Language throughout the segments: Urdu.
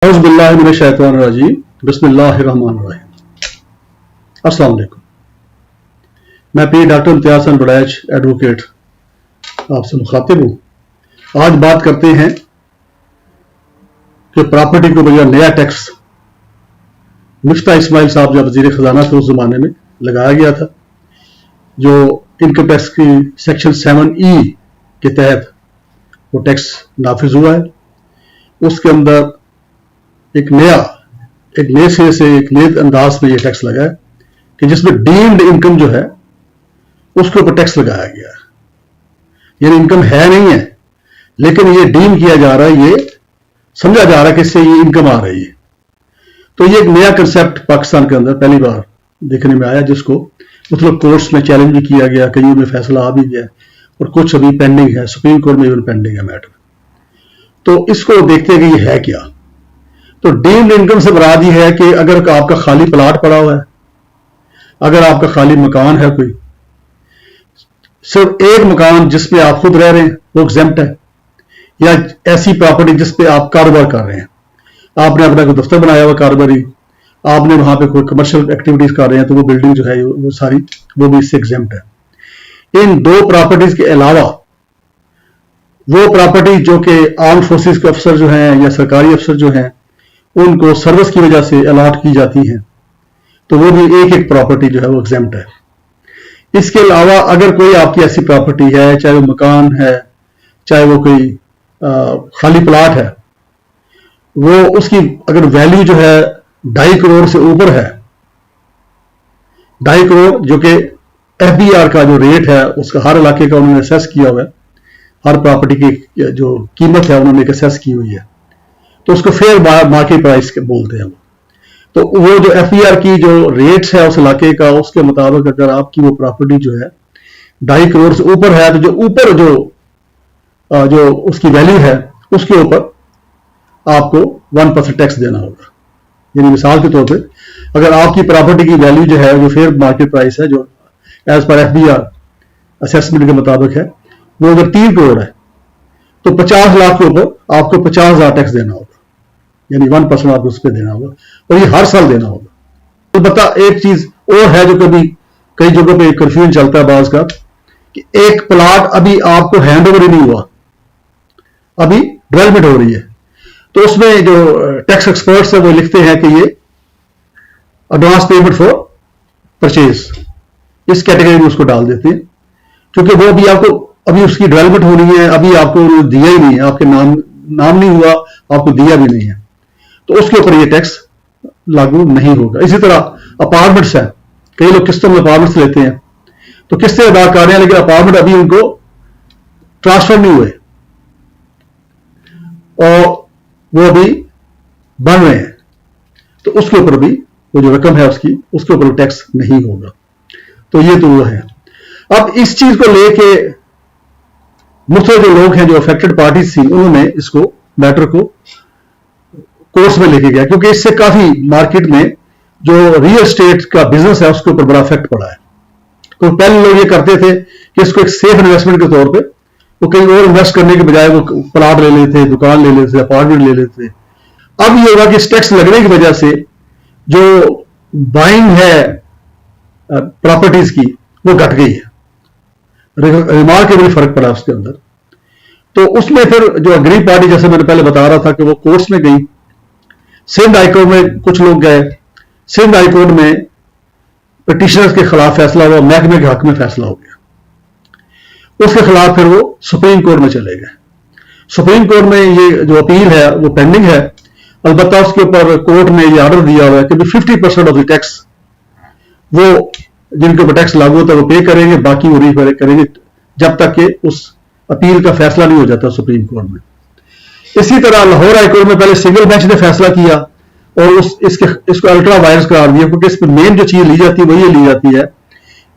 اعوذ باللہ من الشیطان الرجیم بسم اللہ الرحمن الرحیم۔ السلام علیکم، میں پیر ڈاکٹر امتیاز حسن بڑیچ ایڈوکیٹ آپ سے مخاطب ہوں۔ آج بات کرتے ہیں کہ پراپرٹی کو بغیر نیا ٹیکس مفتاح اسماعیل صاحب جب وزیر خزانہ تھے اس زمانے میں لگایا گیا تھا، جو انکم ٹیکس کی سیکشن 7E کے تحت وہ ٹیکس نافذ ہوا ہے۔ اس کے اندر ایک نئے سرے سے ایک نئے انداز میں یہ ٹیکس لگا ہے کہ جس میں ڈیمڈ انکم جو ہے اس کے اوپر ٹیکس لگایا گیا ہے۔ یعنی انکم ہے نہیں ہے لیکن یہ ڈیم کیا جا رہا ہے، یہ سمجھا جا رہا ہے کہ اس سے یہ انکم آ رہی ہے۔ تو یہ ایک نیا کنسیپٹ پاکستان کے اندر پہلی بار دیکھنے میں آیا، جس کو مطلب کورٹس میں چیلنج بھی کیا گیا، کئی میں فیصلہ آ بھی گیا اور کچھ ابھی پینڈنگ ہے، سپریم کورٹ میں ایون پینڈنگ ہے میٹر۔ تو اس کو دیکھتے ہیں کہ یہ ہے کیا۔ تو ڈیمڈ انکم سے مراد یہ ہے کہ اگر آپ کا خالی پلاٹ پڑا ہوا ہے، اگر آپ کا خالی مکان ہے، کوئی صرف ایک مکان جس پہ آپ خود رہ رہے ہیں وہ ایگزمپٹ ہے، یا ایسی پراپرٹی جس پہ آپ کاروبار کر رہے ہیں، آپ نے اپنا کوئی دفتر بنایا ہوا کاروباری، آپ نے وہاں پہ کوئی کمرشل ایکٹیویٹیز کر رہے ہیں، تو وہ بلڈنگ جو ہے وہ ساری وہ بھی اس سے ایگزمپٹ ہے۔ ان دو پراپرٹیز کے علاوہ وہ پراپرٹی جو کہ آرم فورسز کے افسر جو ہیں یا سرکاری افسر جو ہیں ان کو سروس کی وجہ سے الاٹ کی جاتی ہیں، تو وہ بھی ایک پراپرٹی جو ہے وہ ایگزمپٹ ہے۔ اس کے علاوہ اگر کوئی آپ کی ایسی پراپرٹی ہے، چاہے وہ مکان ہے، چاہے وہ کوئی خالی پلاٹ ہے، وہ اس کی اگر ویلیو جو ہے 2.5 کروڑ سے اوپر ہے، 2.5 کروڑ جو کہ FBR کا جو ریٹ ہے اس کا ہر علاقے کا انہوں نے اسیس کیا ہوا ہے، ہر پراپرٹی کی جو قیمت ہے انہوں نے ایک اسیس کی ہوئی ہے، تو اس کو فیئر مارکیٹ پرائس بولتے ہیں۔ تو وہ جو FBR کی جو ریٹس ہے اس علاقے کا، اس کے مطابق اگر آپ کی وہ پراپرٹی جو ہے 2.5 کروڑ سے اوپر ہے، تو جو اوپر جو اس کی ویلیو ہے اس کے اوپر آپ کو 1% ٹیکس دینا ہوگا۔ یعنی مثال کے طور پہ اگر آپ کی پراپرٹی کی ویلیو جو ہے جو فیئر مارکیٹ پرائس ہے، جو ایز پر FBR اسیسمنٹ کے مطابق ہے، وہ اگر 3 کروڑ ہے تو 50 لاکھ کے اوپر آپ کو 50,000 ٹیکس دینا ہوگا، یعنی 1% آپ کو اس پہ دینا ہوگا، اور یہ ہر سال دینا ہوگا۔ البتہ ایک چیز اور ہے جو کبھی کئی جگہوں پہ کنفیوژن چلتا ہے بعض کا، کہ ایک پلاٹ ابھی آپ کو ہینڈ اوور ہی نہیں ہوا، ابھی ڈیولپمنٹ ہو رہی ہے، تو اس میں جو ٹیکس ایکسپرٹس ہیں وہ لکھتے ہیں کہ یہ ایڈوانس پیمنٹ فار پرچیز، اس کیٹیگری میں اس کو ڈال دیتے ہیں، کیونکہ وہ بھی آپ کو ابھی اس کی ڈیولپمنٹ ہونی ہے، ابھی آپ کو دیا ہی نہیں ہے، آپ کے نام نہیں ہوا، آپ کو دیا بھی نہیں ہے، تو اس کے اوپر یہ ٹیکس لاگو نہیں ہوگا۔ اسی طرح اپارٹمنٹس ہیں، کئی لوگ قسطوں میں اپارٹمنٹس لیتے ہیں، تو قسطیں ادا کر رہے ہیں لیکن اپارٹمنٹ ابھی ان کو ٹرانسفر نہیں ہوئے اور وہ ابھی بن رہے ہیں، تو اس کے اوپر بھی وہ جو رقم ہے اس کے اوپر ٹیکس نہیں ہوگا۔ تو یہ تو وہ ہے۔ اب اس چیز کو لے کے مختلف جو لوگ ہیں جو افیکٹڈ پارٹیز تھیں، انہوں نے اس کو میٹر کو کورس میں لے کے گیا، کیونکہ اس سے کافی مارکیٹ میں جو ریئل اسٹیٹ کا بزنس ہے اس کے اوپر بڑا افیکٹ پڑا ہے۔ تو پہلے لوگ یہ کرتے تھے کہ اس کو ایک سیف انویسٹمنٹ کے طور پہ وہ کہیں اور انویسٹ کرنے کے بجائے وہ پلاٹ لے لیتے، دکان لے لیتے، اپارٹمنٹ لے لیتے۔ اب یہ ہوگا کہ اس ٹیکس لگنے کی وجہ سے جو بائنگ ہے پراپرٹیز کی وہ گھٹ گئی ہے، ریمارکیبل فرق پڑا اس کے اندر۔ تو اس میں پھر جو اگری پارٹی، جیسے میں نے پہلے بتا رہا تھا کہ وہ کورٹس میں گئی، سندھ ہائی کورٹ میں کچھ لوگ گئے، سندھ ہائی کورٹ میں پٹیشنرز کے خلاف فیصلہ ہوا، محکمے کے حق میں فیصلہ ہو گیا، اس کے خلاف پھر وہ سپریم کورٹ میں چلے گئے۔ سپریم کورٹ میں یہ جو اپیل ہے وہ پینڈنگ ہے، البتہ اس کے اوپر کورٹ نے یہ آرڈر دیا ہوا ہے کہ 50% آف دی ٹیکس وہ جن کے اوپر ٹیکس لاگو ہوتا ہے وہ پے کریں گے، باقی وہ ری کریں گے جب تک کہ اس اپیل کا فیصلہ نہیں ہو جاتا سپریم کورٹ میں۔ اسی طرح لاہور ہائی کورٹ میں پہلے سنگل بینچ نے فیصلہ کیا اور اس کو الٹرا وائرس قرار دیا، کیونکہ اس میں مین جو چیز لی جاتی ہے وہ یہ لی جاتی ہے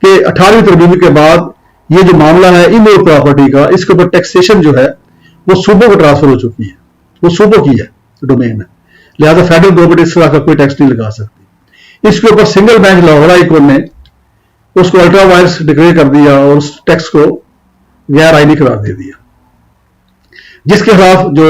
کہ 18ویں ترمیم کے بعد یہ جو معاملہ ہے انڈور پراپرٹی کا، اس کے اوپر ٹیکسیشن جو ہے وہ صوبوں کو ٹرانسفر ہو چکی ہے، وہ صوبوں کی ہے ڈومین ہے، لہذا فیڈرل گورنمنٹ اس طرح کا کوئی ٹیکس نہیں لگا سکتی۔ اس کے اوپر single bench Lahore high court نے اس کو الٹرا وائرس ڈکلیئر کر دیا اور اس ٹیکس کو غیر آئینی قرار دے دیا، جس کے خلاف جو